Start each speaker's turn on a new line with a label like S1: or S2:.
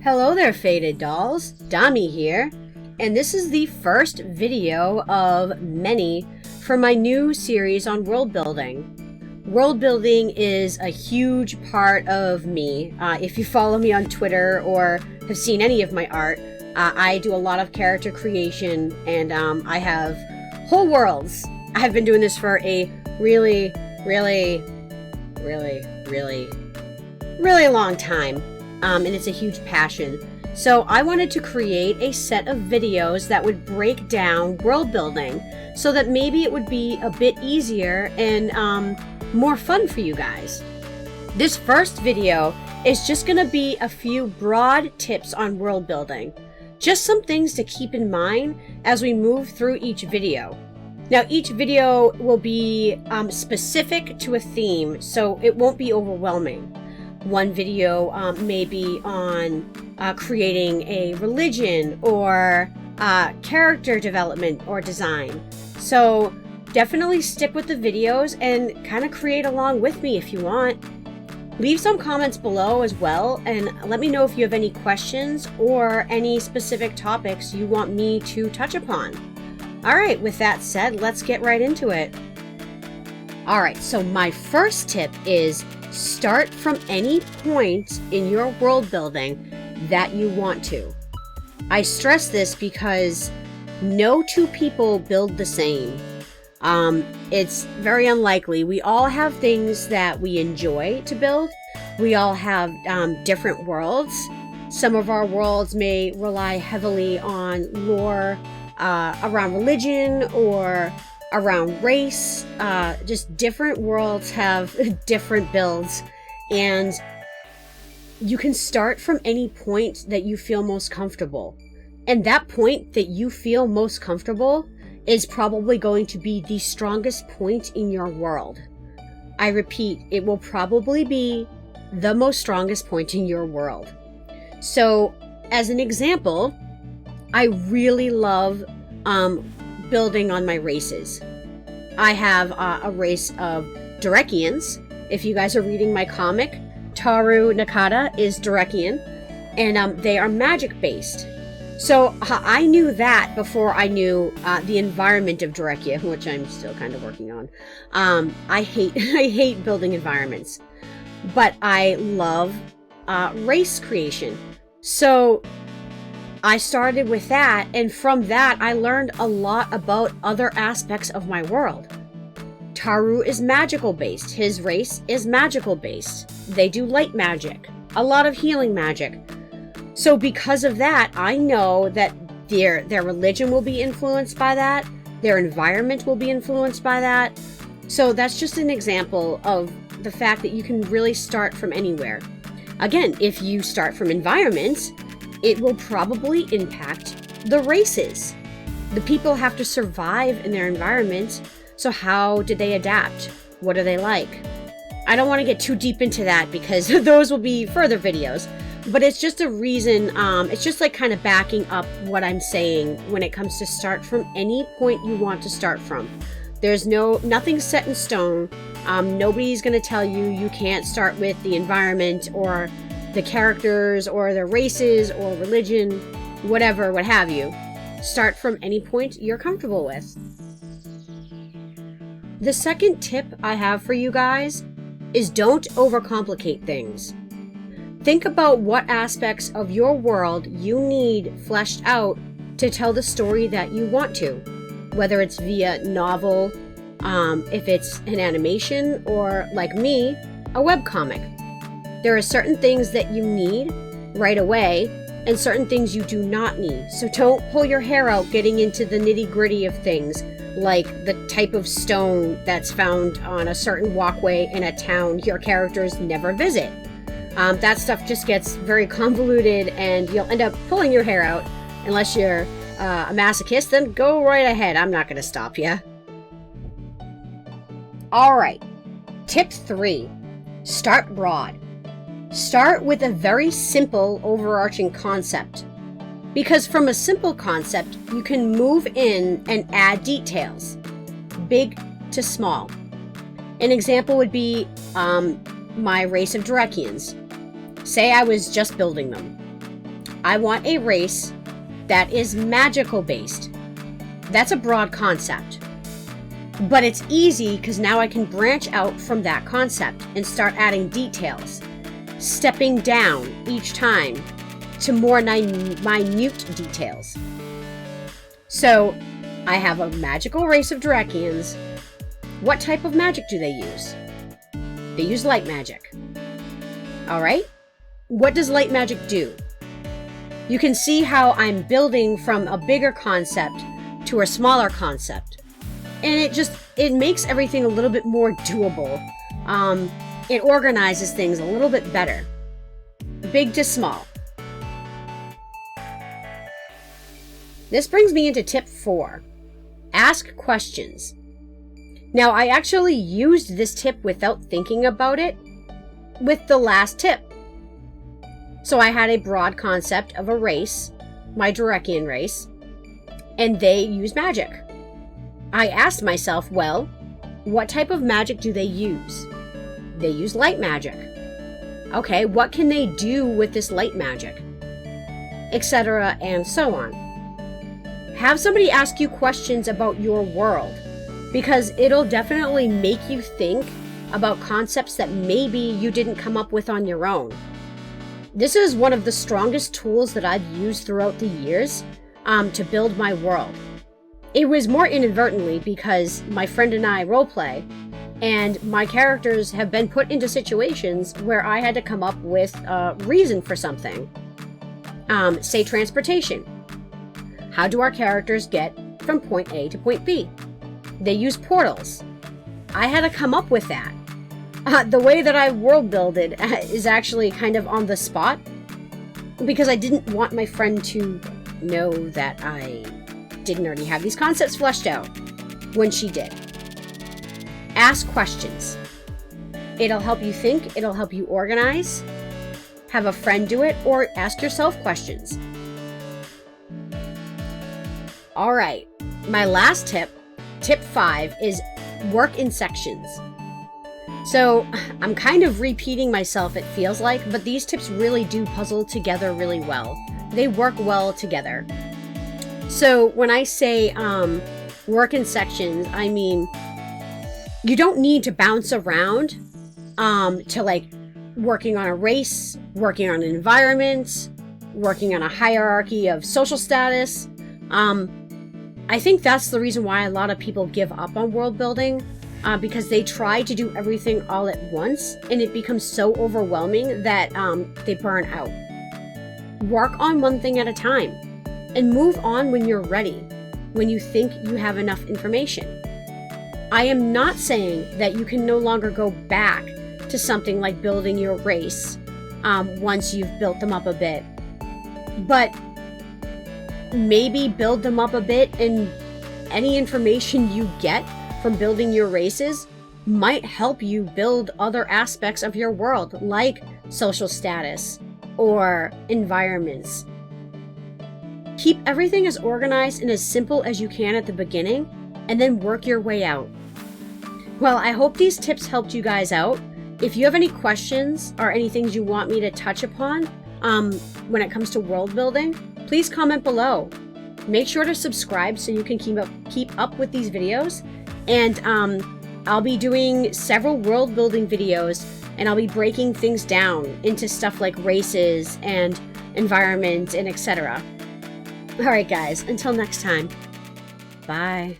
S1: Hello there, Faded Dolls. Dami here, and this is the first video of many for my new series on world building. World building is a huge part of me. If you follow me on Twitter or have seen any of my art, I do a lot of character creation, and I have whole worlds. I have been doing this for a really long time. And it's a huge passion. So I wanted to create a set of videos that would break down world building so that maybe it would be a bit easier and more fun for you guys. This first video is just going to be a few broad tips on world building. Just some things to keep in mind as we move through each video. Now, each video will be specific to a theme, so it won't be overwhelming. One video may be on creating a religion or character development or design. So definitely stick with the videos and kind of create along with me if you want. Leave some comments below as well, and let me know if you have any questions or any specific topics you want me to touch upon. All right, with that said, let's get right into it. All right, so my first tip is start from any point in your world building that you want to. I stress this because no two people build the same. It's very unlikely. We all have things that we enjoy to build. We all have different worlds. Some of our worlds may rely heavily on lore around religion or around race. Just different worlds have different builds, and you can start from any point that you feel most comfortable. And that point that you feel most comfortable is probably going to be the strongest point in your world. I repeat, it will probably be the most strongest point in your world. So, as an example, I really love building on my races. I have a race of Derekians. If you guys are reading my comic, Taru Nakata is Derekian, and they are magic based. So I knew that before I knew the environment of Derekia, which I'm still kind of working on. I hate building environments, but I love race creation. So I started with that, and from that I learned a lot about other aspects of my world. Taru is magical based. His race is magical based. They do light magic, a lot of healing magic. So because of that, I know that their religion will be influenced by that. Their environment will be influenced by that. So that's just an example of the fact that you can really start from anywhere. Again, if you start from environment, it will probably impact the races. The people have to survive in their environment, so how did they adapt? What are they like? I don't want to get too deep into that because those will be further videos, but it's just a reason, it's just like kind of backing up what I'm saying when it comes to start from any point you want to start from. There's nothing set in stone. Nobody's going to tell you you can't start with the environment or the characters or the races or religion, whatever, what have you. Start from any point you're comfortable with. The second tip I have for you guys is don't overcomplicate things. Think about what aspects of your world you need fleshed out to tell the story that you want to, whether it's via novel, if it's an animation, or like me, a webcomic. There are certain things that you need right away and certain things you do not need. So don't pull your hair out getting into the nitty-gritty of things, like the type of stone that's found on a certain walkway in a town your characters never visit. That stuff just gets very convoluted and you'll end up pulling your hair out. Unless you're a masochist, then go right ahead. I'm not going to stop you. All right. Tip 3. Start broad. Start with a very simple overarching concept. Because from a simple concept, you can move in and add details, big to small. An example would be my race of Derekians. Say I was just building them. I want a race that is magical based. That's a broad concept. But it's easy because now I can branch out from that concept and start adding details, stepping down each time to more minute details. So I have a magical race of Drakians. What type of magic do they use? They use light magic. All right? What does light magic do? You can see how I'm building from a bigger concept to a smaller concept. And it makes everything a little bit more doable. It organizes things a little bit better. Big to small. This brings me into tip 4. Ask questions. Now, I actually used this tip without thinking about it with the last tip. So I had a broad concept of a race, my Drakian race, and they use magic. I asked myself, well, what type of magic do they use? They use light magic. Okay, what can they do with this light magic? Etc. and so on. Have somebody ask you questions about your world, because it'll definitely make you think about concepts that maybe you didn't come up with on your own. This is one of the strongest tools that I've used throughout the years to build my world. It was more inadvertently because my friend and I roleplay, and my characters have been put into situations where I had to come up with a reason for something. Say transportation. How do our characters get from point A to point B? They use portals. I had to come up with that. The way that I world builded is actually kind of on the spot, because I didn't want my friend to know that I didn't already have these concepts fleshed out when she did. Ask questions. It'll help you think, it'll help you organize, have a friend do it, or ask yourself questions. All right, my last tip, tip 5, is work in sections. So I'm kind of repeating myself, it feels like, but these tips really do puzzle together really well. They work well together. So when I say work in sections, I mean, you don't need to bounce around to like working on a race, working on an environment, working on a hierarchy of social status. I think that's the reason why a lot of people give up on world building, because they try to do everything all at once, and it becomes so overwhelming that they burn out. Work on one thing at a time, and move on when you're ready, when you think you have enough information. I am not saying that you can no longer go back to something like building your race once you've built them up a bit, but maybe build them up a bit, and any information you get from building your races might help you build other aspects of your world, like social status or environments. Keep everything as organized and as simple as you can at the beginning, and then work your way out. Well, I hope these tips helped you guys out. If you have any questions or any things you want me to touch upon when it comes to world building, please comment below. Make sure to subscribe so you can keep up with these videos. And I'll be doing several world building videos, and I'll be breaking things down into stuff like races and environment and etc. All right, guys, until next time. Bye.